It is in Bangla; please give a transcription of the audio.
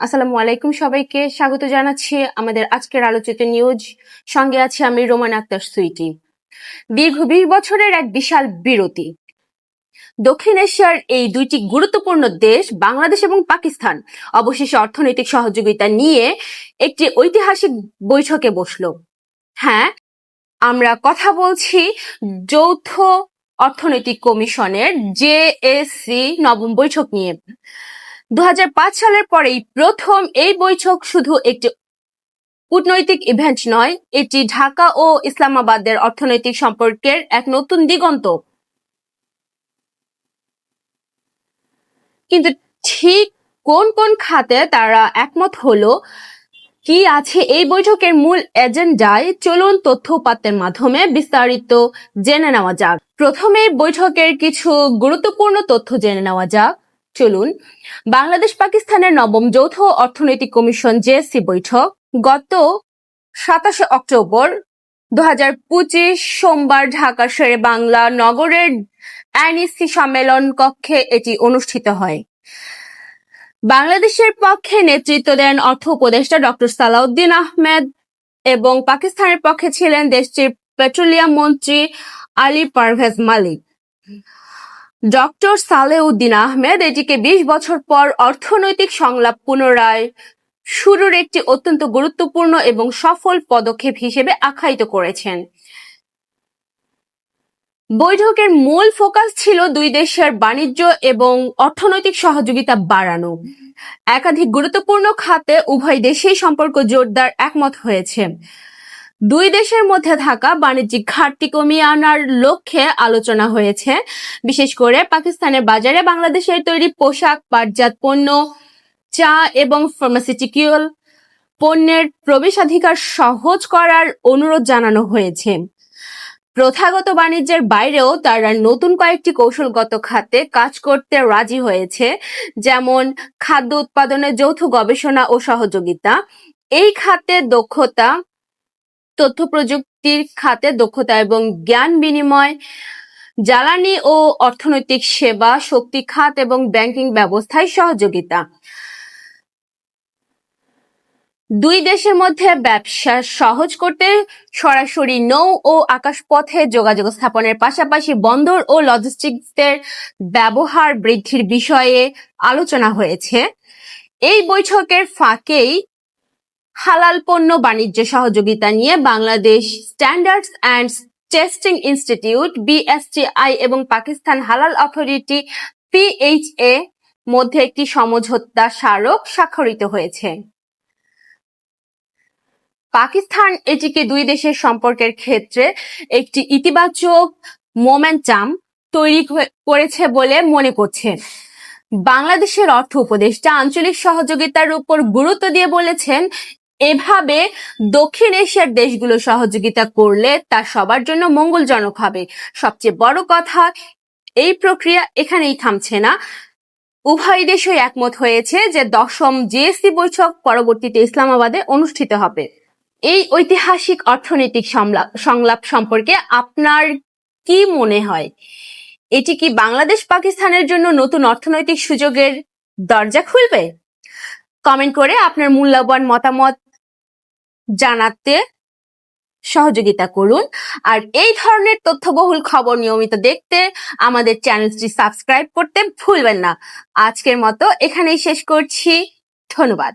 আসসালামু আলাইকুম, সবাইকে স্বাগত জানাচ্ছি আমাদের আজকের আলোচিত নিউজ। সঙ্গে আছি আমি রোমান আক্তার সুইটি। দীর্ঘ 20 বছরের এক বিশাল বিরতি। দক্ষিণ এশিয়ার এই দুইটি গুরুত্বপূর্ণ দেশ বাংলাদেশ এবং পাকিস্তান অবশেষে অর্থনৈতিক সহযোগিতা নিয়ে একটি ঐতিহাসিক বৈঠকে বসলো। হ্যাঁ, আমরা কথা বলছি যৌথ অর্থনৈতিক কমিশনের JAC নবম বৈঠক নিয়ে। 2005 সালের পরেই প্রথম এই বৈঠক শুধু একটি কূটনৈতিক ইভেন্ট নয়, এটি ঢাকা ও ইসলামাবাদের অর্থনৈতিক সম্পর্কের এক নতুন দিগন্ত। কিন্তু ঠিক কোন কোন খাতে তারা একমত হলো, কি আছে এই বৈঠকের মূল এজেন্ডায়, চলুন তথ্য উপাত্তের মাধ্যমে বিস্তারিত জেনে নেওয়া যাক। প্রথমে বৈঠকের কিছু গুরুত্বপূর্ণ তথ্য জেনে নেওয়া যাক। চলুন। বাংলাদেশ পাকিস্তানের নবম যৌথ অর্থনৈতিক কমিশন JAC বৈঠক গত 27 অক্টোবর 2025 সোমবার ঢাকার শেরে বাংলা নগরের NEC সম্মেলন কক্ষে এটি অনুষ্ঠিত হয়। বাংলাদেশের পক্ষে নেতৃত্ব দেন অর্থ উপদেষ্টা ডক্টর সালাউদ্দিন আহমেদ এবং পাকিস্তানের পক্ষে ছিলেন দেশটির পেট্রোলিয়াম মন্ত্রী আলী পারভেজ মালিক। ডক্টর সালেউদ্দিন আহমেদ এটিকে 20 বছর পর অর্থনৈতিক সংলাপ পুনরায় শুরুর একটি অত্যন্ত গুরুত্বপূর্ণ এবং সফল পদক্ষেপ হিসেবে আখ্যায়িত করেছেন। বৈঠকের মূল ফোকাস ছিল দুই দেশের বাণিজ্য এবং অর্থনৈতিক সহযোগিতা বাড়ানো। একাধিক গুরুত্বপূর্ণ খাতে উভয় দেশেই সম্পর্ক জোরদার একমত হয়েছে। দুই দেশের মধ্যে থাকা বাণিজ্যিক ঘাটতি কমিয়ে আনার লক্ষ্যে আলোচনা হয়েছে। বিশেষ করে পাকিস্তানের বাজারে বাংলাদেশের তৈরি পোশাক, পাটজাত পণ্য, চা এবং ফার্মাসিউটিক্যাল পণ্যের প্রবেশাধিকার সহজ করার অনুরোধ জানানো হয়েছে। প্রথাগত বাণিজ্যের বাইরেও তারা নতুন কয়েকটি কৌশলগত খাতে কাজ করতে রাজি হয়েছে, যেমন খাদ্য উৎপাদনে যৌথ গবেষণা ও সহযোগিতা, এই খাতে দক্ষতা, তথ্য প্রযুক্তির খাতে দক্ষতা এবং জ্ঞান বিনিময়, জ্বালানি ও অর্থনৈতিক সেবা, শক্তি খাত এবং ব্যাংকিং ব্যবস্থায় সহযোগিতা। দুই দেশের মধ্যে ব্যবসা সহজ করতে সরাসরি নৌ ও আকাশপথে যোগাযোগ স্থাপনের পাশাপাশি বন্দর ও লজিস্টিক্সের ব্যবহার বৃদ্ধির বিষয়ে আলোচনা হয়েছে। এই বৈঠকের ফাঁকেই হালাল পণ্য বাণিজ্য সহযোগিতা নিয়ে Bangladesh standards and testing institute BSTI এবং পাকিস্তান হালাল অথরিটি PHA মধ্যে একটি সমঝোতা স্মারক স্বাক্ষরিত হয়েছে। পাকিস্তান এটিকে দুই দেশের সম্পর্কের ক্ষেত্রে একটি ইতিবাচক মোমেন্টাম তৈরি করেছে বলে মনে করছে। বাংলাদেশের অর্থ উপদেষ্টা আঞ্চলিক সহযোগিতার উপর গুরুত্ব দিয়ে বলেছেন, এভাবে দক্ষিণ এশিয়ার দেশগুলো সহযোগিতা করলে তা সবার জন্য মঙ্গলজনক হবে। সবচেয়ে বড় কথা, এই প্রক্রিয়া এখানেই থামছে না। উভয় দেশই একমত হয়েছে যে 10ম JAC বৈঠক পরবর্তীতে ইসলামাবাদে অনুষ্ঠিত হবে। এই ঐতিহাসিক অর্থনৈতিক সংলাপ সম্পর্কে আপনার কি মনে হয়? এটি কি বাংলাদেশ পাকিস্তানের জন্য নতুন অর্থনৈতিক সুযোগের দরজা খুলবে? কমেন্ট করে আপনার মূল্যবান মতামত জানাতে সহযোগিতা করুন। আর এই ধরনের তথ্যবহুল খবর নিয়মিত দেখতে আমাদের চ্যানেলটি সাবস্ক্রাইব করতে ভুলবেন না। আজকের মতো এখানেই শেষ করছি। ধন্যবাদ।